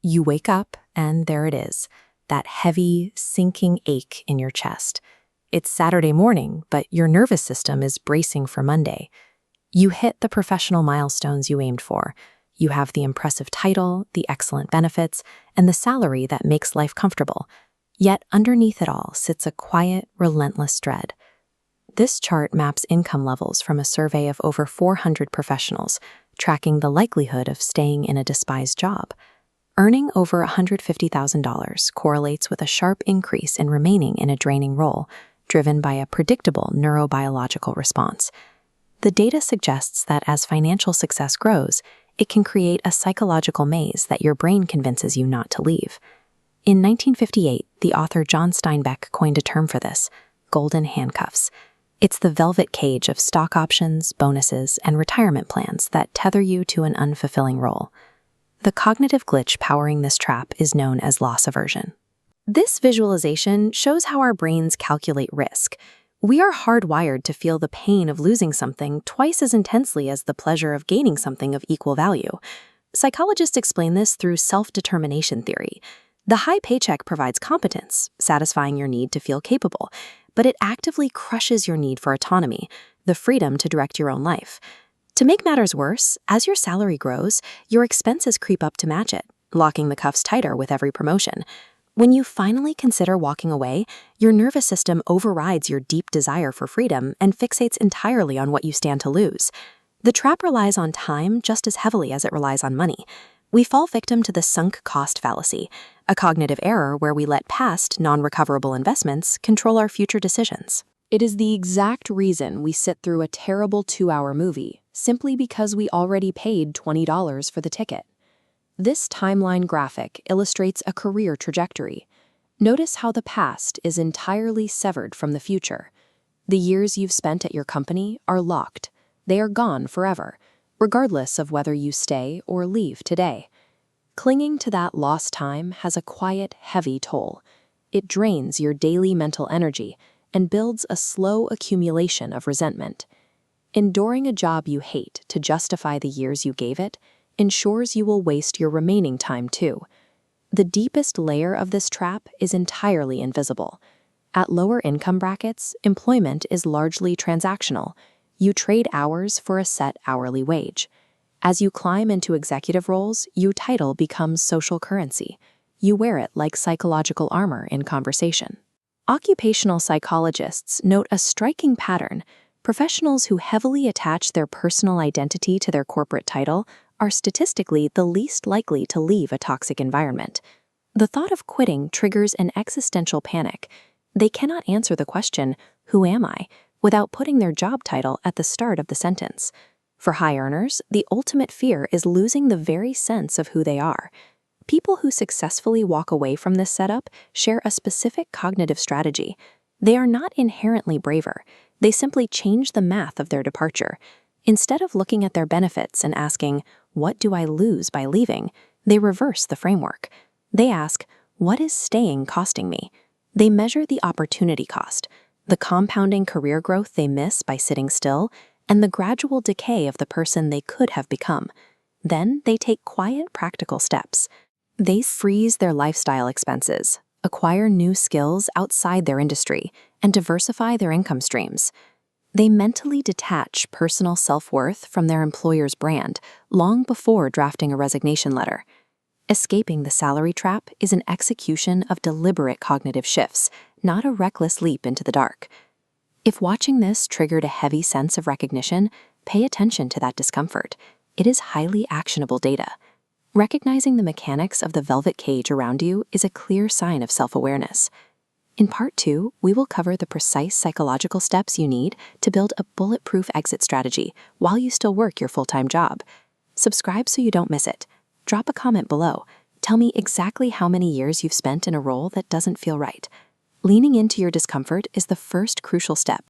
You wake up, and there it is, that heavy, sinking ache in your chest. It's Saturday morning, but your nervous system is bracing for Monday. You hit the professional milestones you aimed for. You have the impressive title, the excellent benefits, and the salary that makes life comfortable. Yet underneath it all sits a quiet, relentless dread. This chart maps income levels from a survey of over 400 professionals, tracking the likelihood of staying in a despised job. Earning over $150,000 correlates with a sharp increase in remaining in a draining role, driven by a predictable neurobiological response. The data suggests that as financial success grows, it can create a psychological maze that your brain convinces you not to leave. In 1958, the author John Steinbeck coined a term for this: golden handcuffs. It's the velvet cage of stock options, bonuses, and retirement plans that tether you to an unfulfilling role. The cognitive glitch powering this trap is known as loss aversion. This visualization shows how our brains calculate risk. We are hardwired to feel the pain of losing something twice as intensely as the pleasure of gaining something of equal value. Psychologists explain this through self-determination theory. The high paycheck provides competence, satisfying your need to feel capable, but it actively crushes your need for autonomy, the freedom to direct your own life. To make matters worse, as your salary grows, your expenses creep up to match it, locking the cuffs tighter with every promotion. When you finally consider walking away, your nervous system overrides your deep desire for freedom and fixates entirely on what you stand to lose. The trap relies on time just as heavily as it relies on money. We fall victim to the sunk cost fallacy, a cognitive error where we let past, non-recoverable investments control our future decisions. It is the exact reason we sit through a terrible 2-hour movie, simply because we already paid $20 for the ticket. This timeline graphic illustrates a career trajectory. Notice how the past is entirely severed from the future. The years you've spent at your company are locked. They are gone forever, regardless of whether you stay or leave today. Clinging to that lost time has a quiet, heavy toll. It drains your daily mental energy and builds a slow accumulation of resentment. Enduring a job you hate to justify the years you gave it ensures you will waste your remaining time too. The deepest layer of this trap is entirely invisible. At lower income brackets, employment is largely transactional. You trade hours for a set hourly wage. As you climb into executive roles, your title becomes social currency. You wear it like psychological armor in conversation. Occupational psychologists note a striking pattern. Professionals who heavily attach their personal identity to their corporate title are statistically the least likely to leave a toxic environment. The thought of quitting triggers an existential panic. They cannot answer the question, "Who am I?" without putting their job title at the start of the sentence. For high earners, the ultimate fear is losing the very sense of who they are. People who successfully walk away from this setup share a specific cognitive strategy. They are not inherently braver. They simply change the math of their departure. Instead of looking at their benefits and asking, "What do I lose by leaving?" they reverse the framework. They ask, "What is staying costing me?" They measure the opportunity cost, the compounding career growth they miss by sitting still, and the gradual decay of the person they could have become. Then they take quiet, practical steps. They freeze their lifestyle expenses, acquire new skills outside their industry, and diversify their income streams. They mentally detach personal self-worth from their employer's brand long before drafting a resignation letter. Escaping the salary trap is an execution of deliberate cognitive shifts, not a reckless leap into the dark. If watching this triggered a heavy sense of recognition, pay attention to that discomfort. It is highly actionable data. Recognizing the mechanics of the velvet cage around you is a clear sign of self-awareness. In Part 2, we will cover the precise psychological steps you need to build a bulletproof exit strategy while you still work your full-time job. Subscribe so you don't miss it. Drop a comment below. Tell me exactly how many years you've spent in a role that doesn't feel right. Leaning into your discomfort is the first crucial step